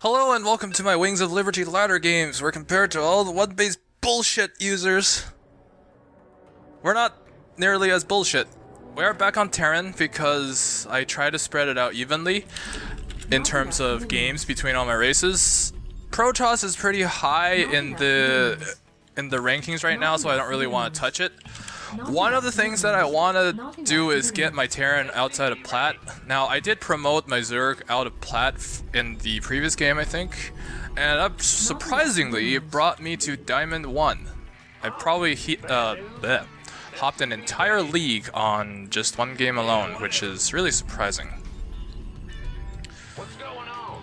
Hello and welcome to my Wings of Liberty ladder games, where compared to all the one-base bullshit users, we're not nearly as bullshit. We are back on Terran because I try to spread it out evenly in terms of games between all my races. Protoss is pretty high in the rankings right now, so I don't really want to touch it. One of the things that I want to do is get my Terran outside of Plat. Now, I did promote my Zerg out of Plat in the previous game, I think, and that surprisingly brought me to Diamond 1. I probably hopped an entire league on just one game alone, which is really surprising.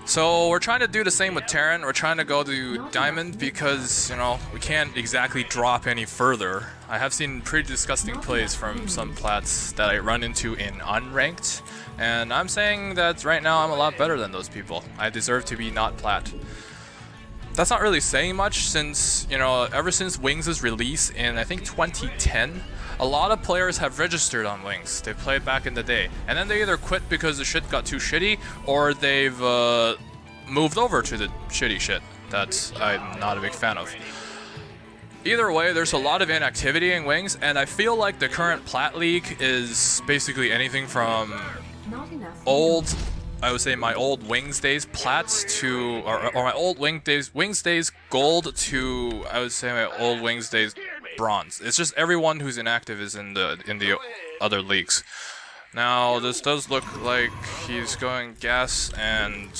So we're trying to do the same with Terran. We're trying to go to Diamond because, you know, we can't exactly drop any further. I have seen pretty disgusting plays from some plats that I run into in unranked, and I'm saying that right now I'm a lot better than those people. I deserve to be not plat. That's not really saying much since, you know, ever since Wings' release in, I think, 2010, a lot of players have registered on Wings. They played back in the day, and then they either quit because the shit got too shitty, or they've moved over to the shitty shit that I'm not a big fan of. Either way, there's a lot of inactivity in Wings, and I feel like the current Plat League is basically anything from old, I would say my old Wings days Plats to, or my old Wings days Gold to, I would say my old Wings days Bronze. It's just everyone who's inactive is in the other leagues. Now, this does look like he's going gas and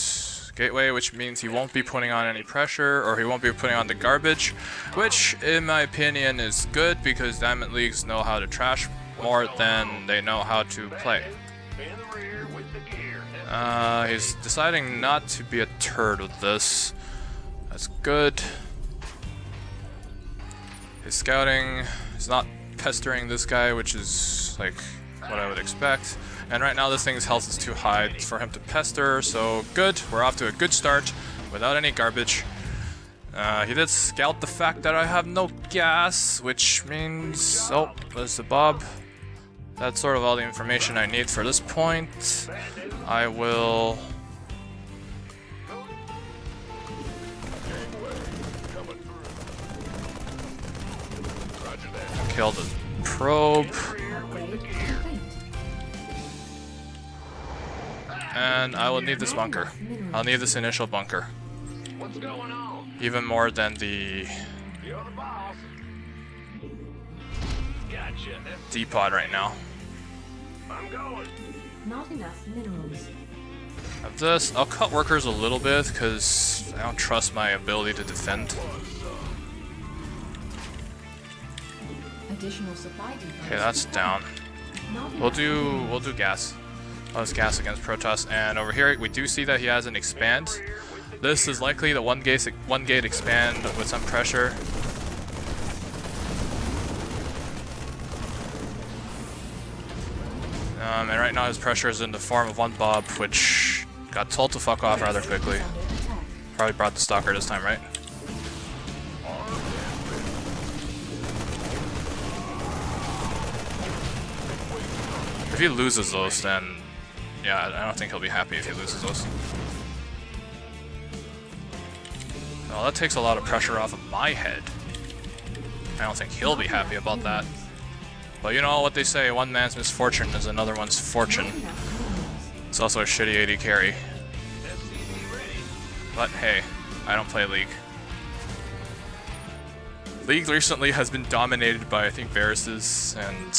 gateway, which means he won't be putting on any pressure, or he won't be putting on the garbage, which in my opinion is good because Diamond Leagues know how to trash more than they know how to play. He's deciding not to be a turd with this. That's good. His scouting is not pestering this guy, which is like what I would expect. And right now this thing's health is too high for him to pester, so good. We're off to a good start without any garbage. He did scout the fact that I have no gas, which means... oh, there's the Bob. That's sort of all the information I need for this point. I will... kill the probe. And I will need this bunker. I'll need this initial bunker. Even more than the D-pod right now. Not enough minerals. Of this, I'll cut workers a little bit because I don't trust my ability to defend. Additional supply depots. Okay, that's down. We'll do gas. Oh, it's gas against Protoss, and over here we do see that he has an expand. This is likely the one gate expand with some pressure. And right now his pressure is in the form of one Bob, which got told to fuck off rather quickly. Probably brought the stalker this time, right? If he loses those, then yeah, I don't think he'll be happy if he loses those. Well, that takes a lot of pressure off of my head. I don't think he'll be happy about that. But you know what they say, one man's misfortune is another one's fortune. It's also a shitty AD carry. But hey, I don't play League. League recently has been dominated by, I think, Varus's and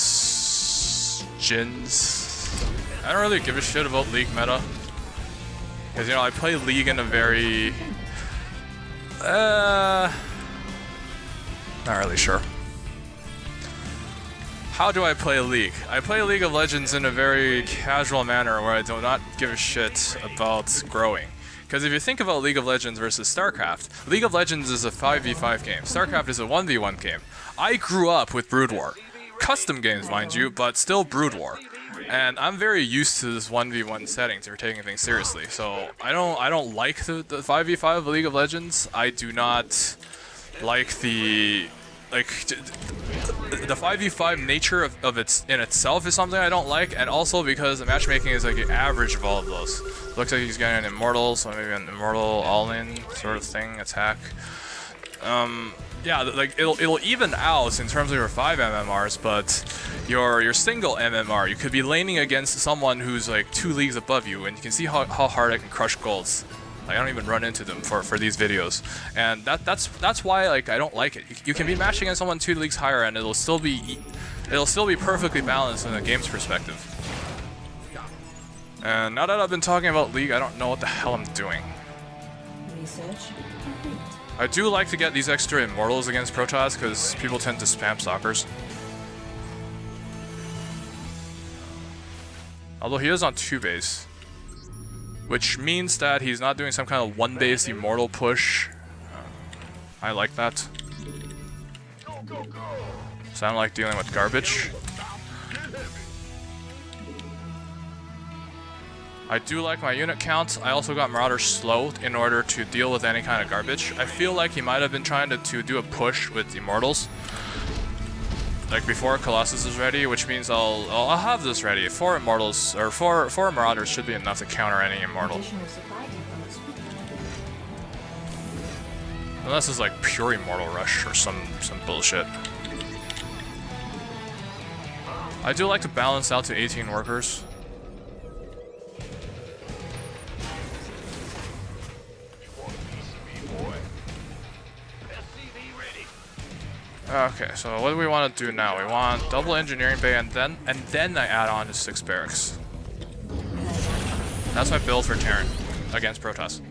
Jin's. I don't really give a shit about League meta. Because, you know, I play League in a very... not really sure. How do I play League? I play League of Legends in a very casual manner where I do not give a shit about growing. Because if you think about League of Legends versus StarCraft, League of Legends is a 5v5 game. StarCraft is a 1v1 game. I grew up with Brood War. Custom games, mind you, but still Brood War. And I'm very used to this 1v1 settings if you're taking things seriously. So I don't like the 5v5 of League of Legends. I do not like the the 5v5 nature of its in itself is something I don't like, and also because the matchmaking is like an average of all of those. Looks like he's getting an immortal, so maybe an immortal all-in sort of thing attack. Yeah, like it'll even out in terms of your 5 MMRs, but your single MMR, you could be laning against someone who's like 2 leagues above you, and you can see how hard I can crush golds. Like, I don't even run into them for these videos, and that's why like I don't like it. You can be matching against someone 2 leagues higher, and it'll still be perfectly balanced in a game's perspective. And now that I've been talking about League, I don't know what the hell I'm doing. Research complete. I do like to get these extra immortals against Protoss because people tend to spam stalkers. Although he is on 2 base, which means that he's not doing some kind of 1 base immortal push. I like that. So I don't like dealing with garbage. I do like my unit count. I also got Marauder slow in order to deal with any kind of garbage. I feel like he might have been trying to do a push with Immortals, like before Colossus is ready, which means I'll have this ready. 4 Immortals, or 4 Marauders should be enough to counter any Immortal. Additional supply depots. Unless it's like pure Immortal Rush or some bullshit. I do like to balance out to 18 workers. Okay, so what do we want to do now? We want double engineering bay, and then I add on to 6 barracks. That's my build for Terran against Protoss.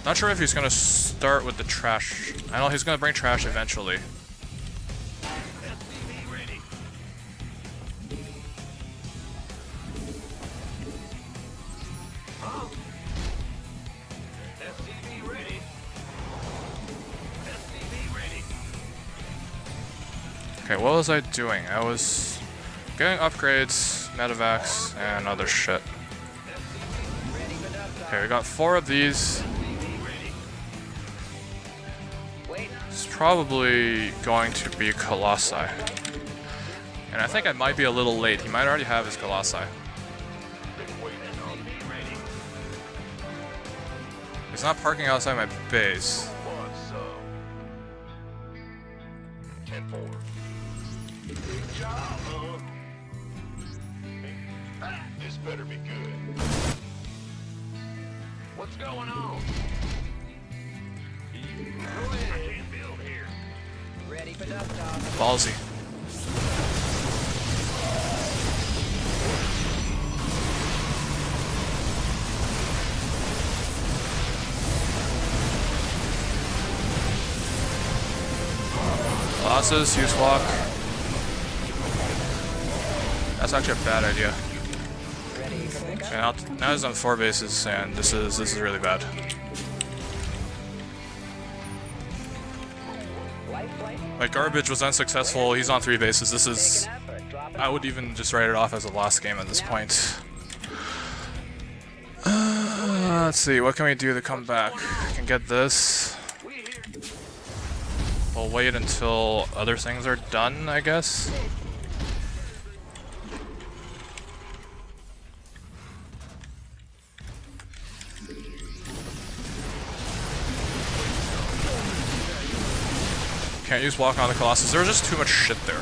Not sure if he's gonna start with the trash. I know he's gonna bring trash eventually. Okay, what was I doing? I was getting upgrades, medevacs, and other shit. Okay, we got 4 of these. It's probably going to be Colossi. And I think I might be a little late. He might already have his Colossi. He's not parking outside my base. This better be good. What's going on? Go ahead. I can't build here. Ready for dust off. Ballsy. Colossus, use walk. That's actually a bad idea. Okay, now he's on 4 bases, and this is really bad. My garbage was unsuccessful. He's on 3 bases. This is... I would even just write it off as a lost game at this point. Let's see, what can we do to come back? We can get this. We'll wait until other things are done, I guess. Can't use walk on the Colossus. There was just too much shit there.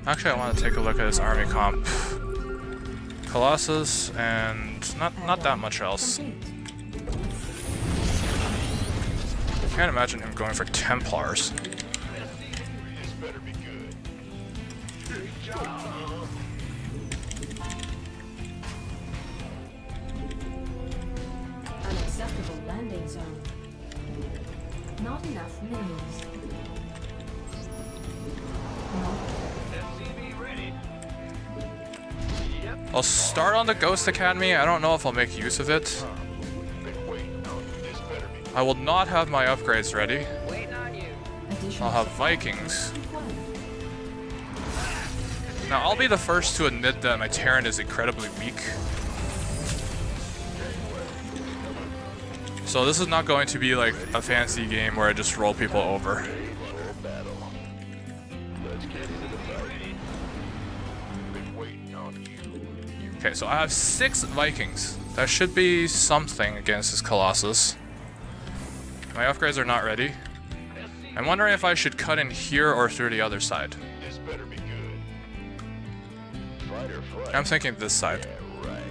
Actually, I want to take a look at his army comp. Colossus and not that much else. I can't imagine him going for Templars. Unacceptable landing zone. Not enough minerals. I'll start on the Ghost Academy. I don't know if I'll make use of it. I will not have my upgrades ready. Waiting on you. Additional I'll have supply Vikings. required. Now, I'll be the first to admit that my Terran is incredibly weak. So this is not going to be like a fancy game where I just roll people over. Okay, so I have 6 Vikings. That should be something against this Colossus. My upgrades are not ready. I'm wondering if I should cut in here or through the other side. This better be good. Fighter flight. I'm thinking this side. Right.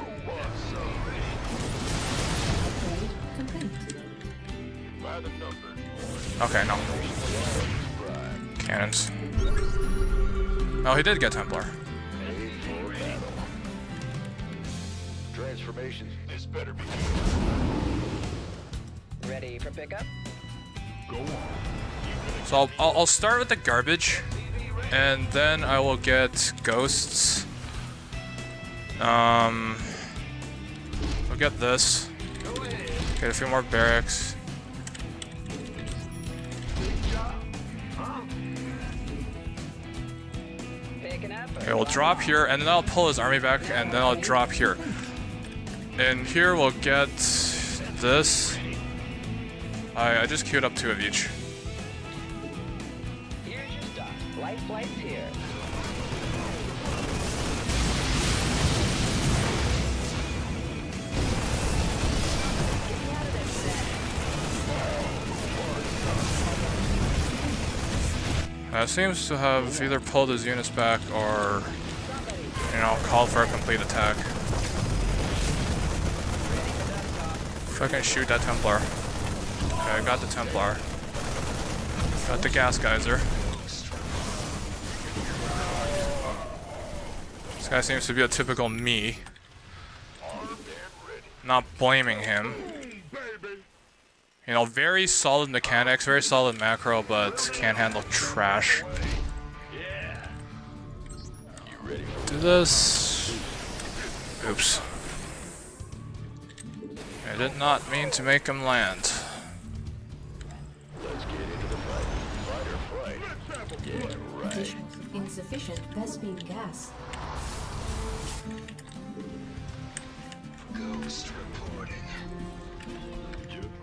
Upgrade complete. By the number. Okay, no. Cannons. Oh, he did get Templar. Made for battle. Transformations. This better be good. Ready for pickup? Go on. So I'll start with the garbage, and then I will get ghosts. I'll get this. Get a few more barracks. Picking up. Okay, we'll drop here, and then I'll pull his army back, and then I'll drop here. And here we'll get this. I just queued up 2 of each. Here's your stuff. Light flight's here. Seems to have either pulled his units back or, you know, called for a complete attack. If I can shoot that Templar. Okay, I got the Templar. Got the gas geyser. This guy seems to be a typical me. Not blaming him. You know, very solid mechanics, very solid macro, but can't handle trash. Do this. Oops. I did not mean to make him land. Let's get into the fight. Fighter flight. Yeah, right. Additional insufficient Vespene gas. Ghost reporting.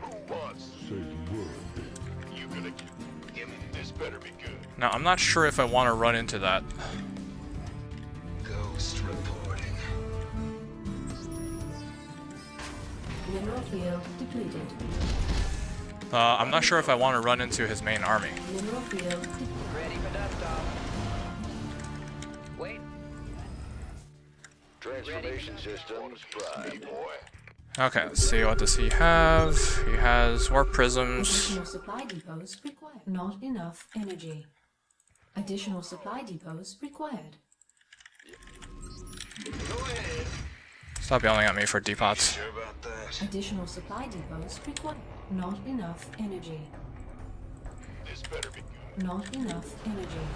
Who wants you gonna get him? This better be good. Now, I'm not sure if I want to run into that. Ghost reporting. Mineral field depleted. I'm not sure if I want to run into his main army. Mineral field depleted. Ready for dust off. Wait. Transformation systems prime. Boy. Okay, let's see, what does he have? He has warp prisms. Additional supply depots required. Not enough energy. Additional supply depots required. Stop yelling at me for depots. Sure about that? Additional supply depots required. Not enough energy. This better be good. Not enough energy.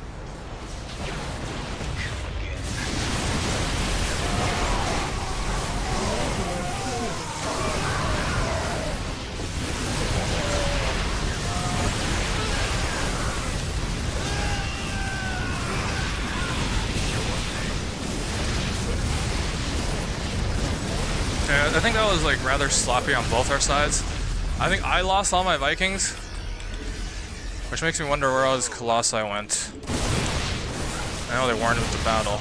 I think that was like rather sloppy on both our sides. I think I lost all my Vikings, which makes me wonder where all his Colossi went. I know they weren't with the battle.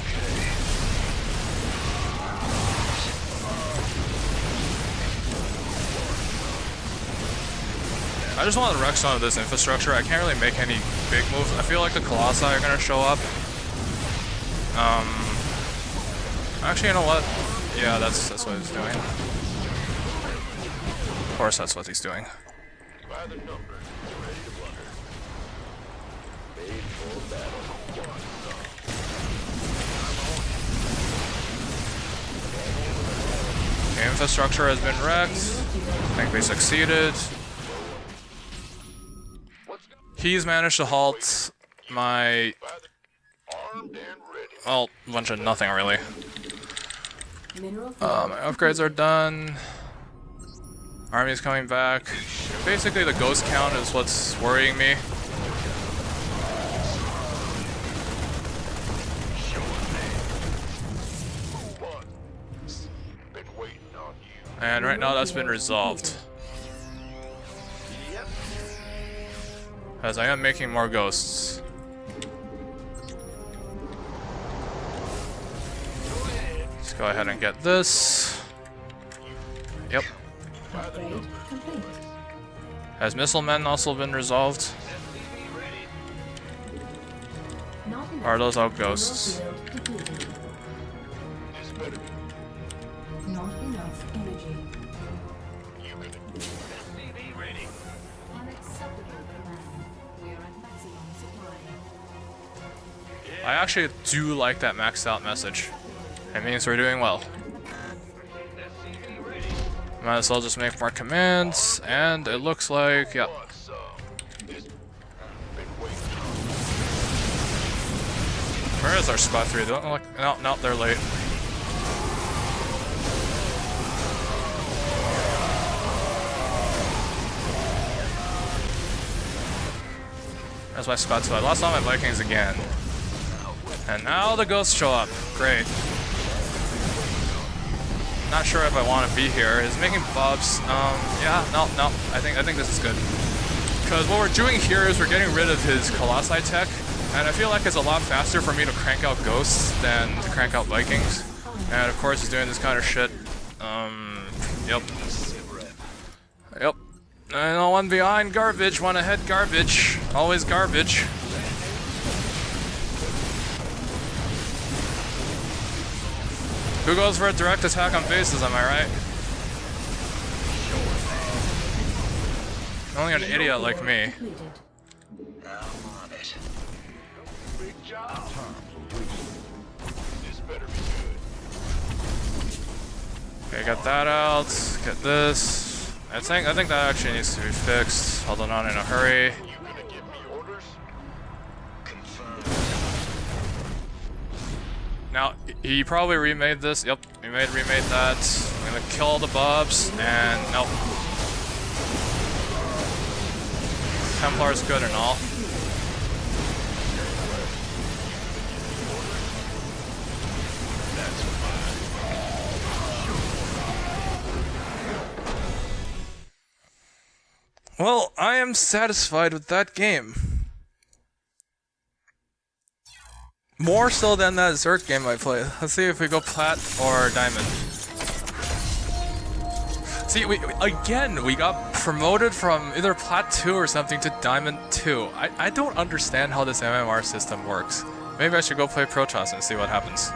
I just want to wreck some of this infrastructure. I can't really make any big moves. I feel like the Colossi are gonna show up. Actually, you know what? Yeah, that's what he's doing. Of course, that's what he's doing. By the number. Ready to blunder. Made for battle. The infrastructure has been wrecked. I think we succeeded. He's managed to halt my, Armed and ready. well, a bunch of nothing really. Mineral My upgrades are done. Army's coming back. Basically, the ghost count is what's worrying me. Been waiting on you. And right now that's been resolved. As I am making more ghosts. Let's go ahead and get this. Yep. upgrade complete. Has missile men also been resolved? Not enough. Or are those all Mineral ghosts? field depleted. This better be. Not enough energy. You can. SCV ready. Unacceptable command. We are at maximum supply. I actually do like that maxed out message. It means we're doing well. SCV ready. Might as well just make more commands, and it looks like, yep. This been waiting on Where is our spot 3? Don't look. No, they're late. There's my spot 2. I lost all my Vikings again. And now the ghosts show up. Great. Not sure if I want to be here. Is making bobs. Yeah, no. I think this is good. Because what we're doing here is we're getting rid of his Colossi tech, and I feel like it's a lot faster for me to crank out ghosts than to crank out Vikings. And of course, he's doing this kind of shit. Yep. Yep. I know one behind garbage, one ahead garbage. Always garbage. Who goes for a direct attack on bases, am I right? Only an idiot like me. Completed. big job. This better be good. Okay, got that out. Get this. I think that actually needs to be fixed. Hold on in a hurry. You gonna give me orders? Now, he probably remade this. Yep, he remade that. I'm gonna kill all the bobs, and nope. Templar's good and all. Well, I am satisfied with that game. More so than that Zerk game I played. Let's see if we go plat or diamond. See, we got promoted from either plat 2 or something to diamond 2. I don't understand how this MMR system works. Maybe I should go play Protoss and see what happens.